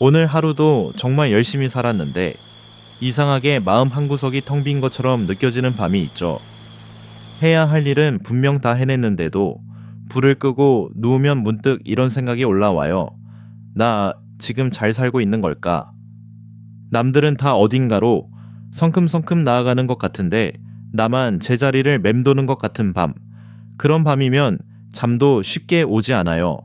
오늘 하루도 정말 열심히 살았는데 이상하게 마음 한구석이 텅 빈 것처럼 느껴지는 밤이 있죠. 해야 할 일은 분명 다 해냈는데도 불을 끄고 누우면 문득 이런 생각이 올라와요. 나 지금 잘 살고 있는 걸까? 남들은 다 어딘가로 성큼성큼 나아가는 것 같은데 나만 제자리를 맴도는 것 같은 밤. 그런 밤이면 잠도 쉽게 오지 않아요.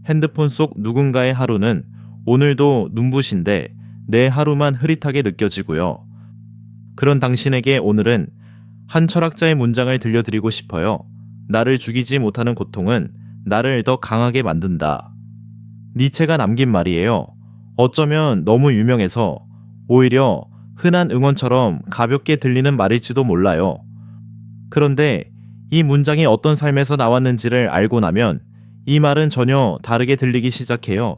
핸드폰 속 누군가의 하루는 오늘도 눈부신데 내 하루만 흐릿하게 느껴지고요. 그런 당신에게 오늘은 한 철학자의 문장을 들려드리고 싶어요. 나를 죽이지 못하는 고통은 나를 더 강하게 만든다. 니체가 남긴 말이에요. 어쩌면 너무 유명해서 오히려 흔한 응원처럼 가볍게 들리는 말일지도 몰라요. 그런데 이 문장이 어떤 삶에서 나왔는지를 알고 나면 이 말은 전혀 다르게 들리기 시작해요.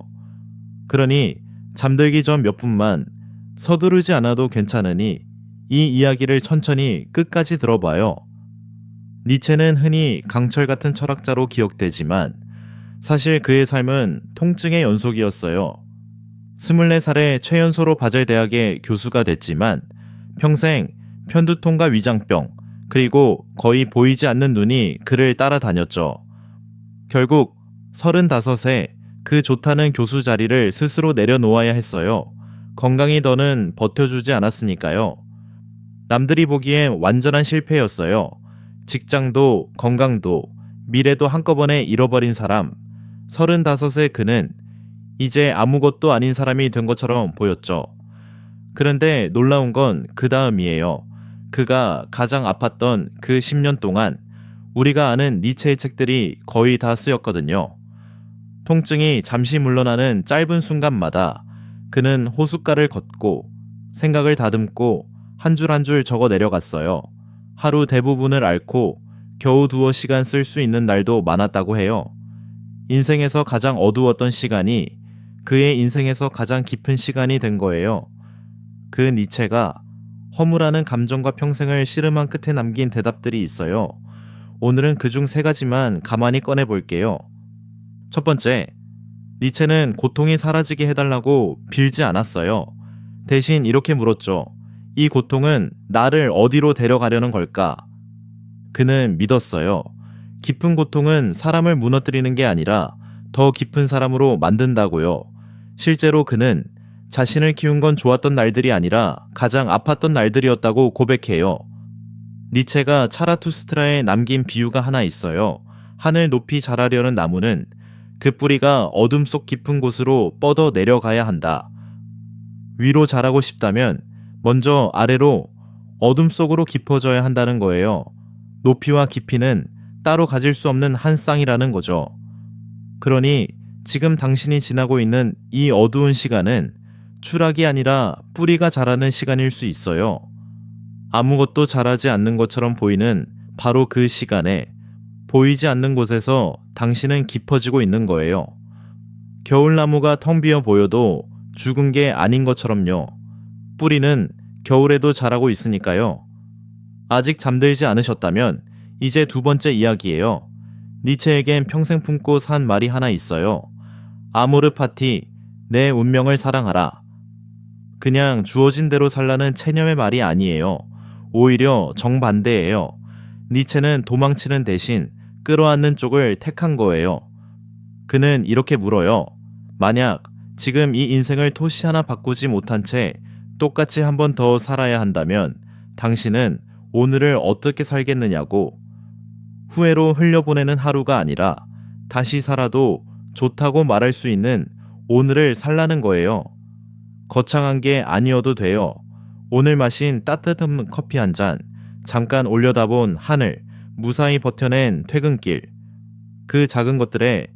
그러니 잠들기 전 몇 분만 서두르지 않아도 괜찮으니 이 이야기를 천천히 끝까지 들어봐요. 니체는 흔히 강철 같은 철학자로 기억되지만 사실 그의 삶은 통증의 연속이었어요. 24살에 최연소로 바젤대학의 교수가 됐지만 평생 편두통과 위장병, 그리고 거의 보이지 않는 눈이 그를 따라다녔죠. 결국 35세 그 좋다는 교수 자리를 스스로 내려놓아야 했어요. 건강이 더는 버텨주지 않았으니까요. 남들이 보기엔 완전한 실패였어요. 직장도 건강도 미래도 한꺼번에 잃어버린 사람. 35세 그는 이제 아무것도 아닌 사람이 된 것처럼 보였죠. 그런데 놀라운 건 그 다음이에요. 그가 가장 아팠던 그 10년 동안 우리가 아는 니체의 책들이 거의 다 쓰였거든요. 통증이 잠시 물러나는 짧은 순간마다 그는 호숫가를 걷고 생각을 다듬고 한 줄 한 줄 적어 내려갔어요. 하루 대부분을 앓고 겨우 두어 시간 쓸 수 있는 날도 많았다고 해요. 인생에서 가장 어두웠던 시간이 그의 인생에서 가장 깊은 시간이 된 거예요. 그 니체가 허무라는 감정과 평생을 씨름한 끝에 남긴 대답들이 있어요. 오늘은 그중 3가지만 가만히 꺼내 볼게요. 첫 번째, 니체는 고통이 사라지게 해달라고 빌지 않았어요. 대신 이렇게 물었죠. 이 고통은 나를 어디로 데려가려는 걸까? 그는 믿었어요. 깊은 고통은 사람을 무너뜨리는 게 아니라 더 깊은 사람으로 만든다고요. 실제로 그는 자신을 키운 건 좋았던 날들이 아니라 가장 아팠던 날들이었다고 고백해요. 니체가 차라투스트라에 남긴 비유가 하나 있어요. 하늘 높이 자라려는 나무는 그 뿌리가 어둠 속 깊은 곳으로 뻗어 내려가야 한다. 위로 자라고 싶다면 먼저 아래로 어둠 속으로 깊어져야 한다는 거예요. 높이와 깊이는 따로 가질 수 없는 한 쌍이라는 거죠. 그러니 지금 당신이 지나고 있는 이 어두운 시간은 추락이 아니라 뿌리가 자라는 시간일 수 있어요. 아무것도 자라지 않는 것처럼 보이는 바로 그 시간에 보이지 않는 곳에서 당신은 깊어지고 있는 거예요. 겨울나무가 텅 비어 보여도 죽은 게 아닌 것처럼요. 뿌리는 겨울에도 자라고 있으니까요. 아직 잠들지 않으셨다면 이제 2번째 이야기예요. 니체에겐 평생 품고 산 말이 하나 있어요. 아모르 파티, 내 운명을 사랑하라. 그냥 주어진 대로 살라는 체념의 말이 아니에요. 오히려 정반대예요. 니체는 도망치는 대신 끌어안는 쪽을 택한 거예요. 그는 이렇게 물어요. 만약 지금 이 인생을 토시 하나 바꾸지 못한 채 똑같이 한 번 더 살아야 한다면 당신은 오늘을 어떻게 살겠느냐고. 후회로 흘려보내는 하루가 아니라 다시 살아도 좋다고 말할 수 있는 오늘을 살라는 거예요. 거창한 게 아니어도 돼요. 오늘 마신 따뜻한 커피 한 잔, 잠깐 올려다본 하늘, 무사히 버텨낸 퇴근길. 그 작은 것들에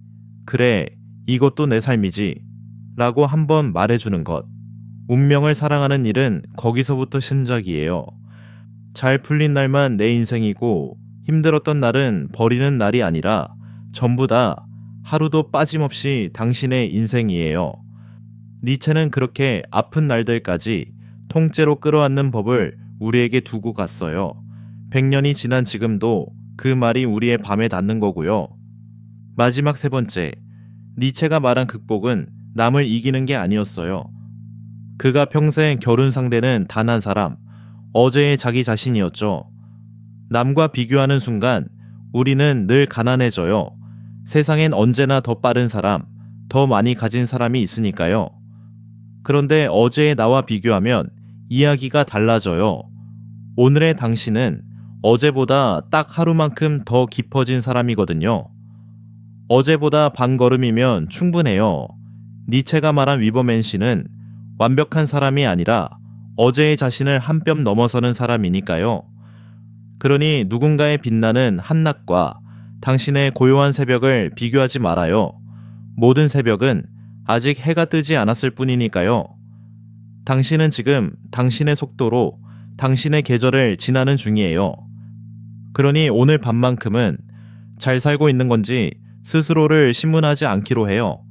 그래, 이것도 내 삶이지 라고 한번 말해주는 것. 운명을 사랑하는 일은 거기서부터 시작이에요. 잘 풀린 날만 내 인생이고 힘들었던 날은 버리는 날이 아니라 전부 다 하루도 빠짐없이 당신의 인생이에요. 니체는 그렇게 아픈 날들까지 통째로 끌어안는 법을 우리에게 두고 갔어요. 100년이 지난 지금도 그 말이 우리의 밤에 닿는 거고요. 마지막 3번째, 니체가 말한 극복은 남을 이기는 게 아니었어요. 그가 평생 겨룬 상대는 단 한 사람, 어제의 자기 자신이었죠. 남과 비교하는 순간 우리는 늘 가난해져요. 세상엔 언제나 더 빠른 사람, 더 많이 가진 사람이 있으니까요. 그런데 어제의 나와 비교하면 이야기가 달라져요. 오늘의 당신은 어제보다 딱 하루만큼 더 깊어진 사람이거든요. 어제보다 반 걸음이면 충분해요. 니체가 말한 위버맨시는 완벽한 사람이 아니라 어제의 자신을 한 뼘 넘어서는 사람이니까요. 그러니 누군가의 빛나는 한낮과 당신의 고요한 새벽을 비교하지 말아요. 모든 새벽은 아직 해가 뜨지 않았을 뿐이니까요. 당신은 지금 당신의 속도로 당신의 계절을 지나는 중이에요. 그러니 오늘 밤만큼은 잘 살고 있는 건지 스스로를 신문하지 않기로 해요.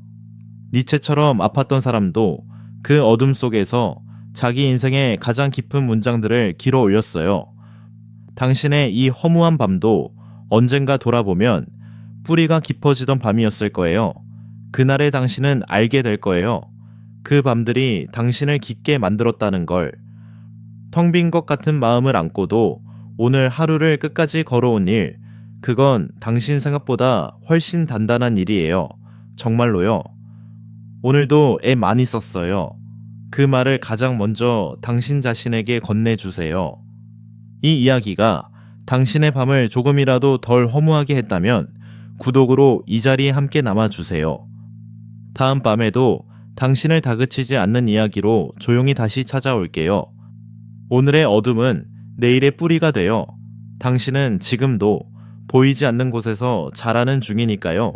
니체처럼 아팠던 사람도 그 어둠 속에서 자기 인생의 가장 깊은 문장들을 길어 올렸어요. 당신의 이 허무한 밤도 언젠가 돌아보면 뿌리가 깊어지던 밤이었을 거예요. 그날의 당신은 알게 될 거예요. 그 밤들이 당신을 깊게 만들었다는 걸. 텅 빈 것 같은 마음을 안고도 오늘 하루를 끝까지 걸어온 일, 그건 당신 생각보다 훨씬 단단한 일이에요. 정말로요. 오늘도 애 많이 썼어요. 그 말을 가장 먼저 당신 자신에게 건네주세요. 이 이야기가 당신의 밤을 조금이라도 덜 허무하게 했다면 구독으로 이 자리에 함께 남아주세요. 다음 밤에도 당신을 다그치지 않는 이야기로 조용히 다시 찾아올게요. 오늘의 어둠은 내일의 뿌리가 되어 당신은 지금도 보이지 않는 곳에서 자라는 중이니까요.